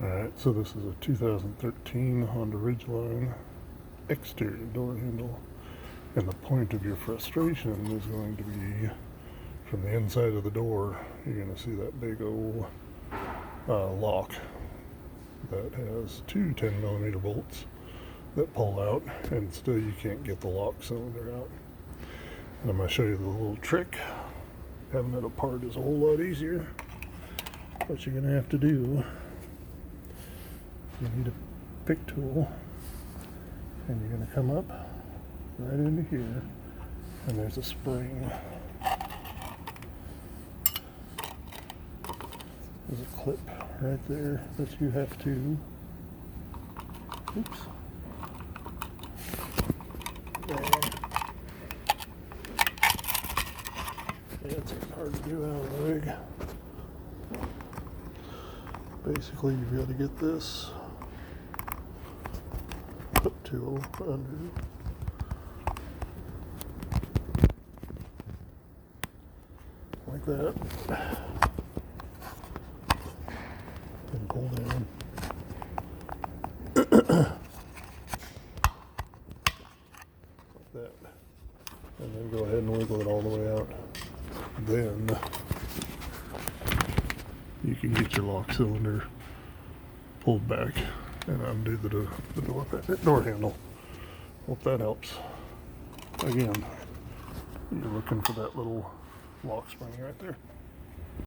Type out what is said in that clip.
Alright, so this is a 2013 Honda Ridgeline Exterior door handle, and the point of your frustration is going to be from the inside of the door. You're going to see that big old lock that has two 10mm bolts that pull out, and still you can't get the lock cylinder out. And I'm going to show you the little trick. Having it apart is a whole lot easier. What you're going to have to do, you need a pick tool, and you're going to come up right into here, and there's a spring. There's a clip right there that you have to, oops, there. Yeah, it's hard to do out of the rig. Basically, you've got to get this clip tool under, like that, and pull down. Like that. And then go ahead and wiggle it all the way out. Then you can get your lock cylinder pulled back and undo the door handle. Hope that helps. Again, you're looking for that little lock spring right there.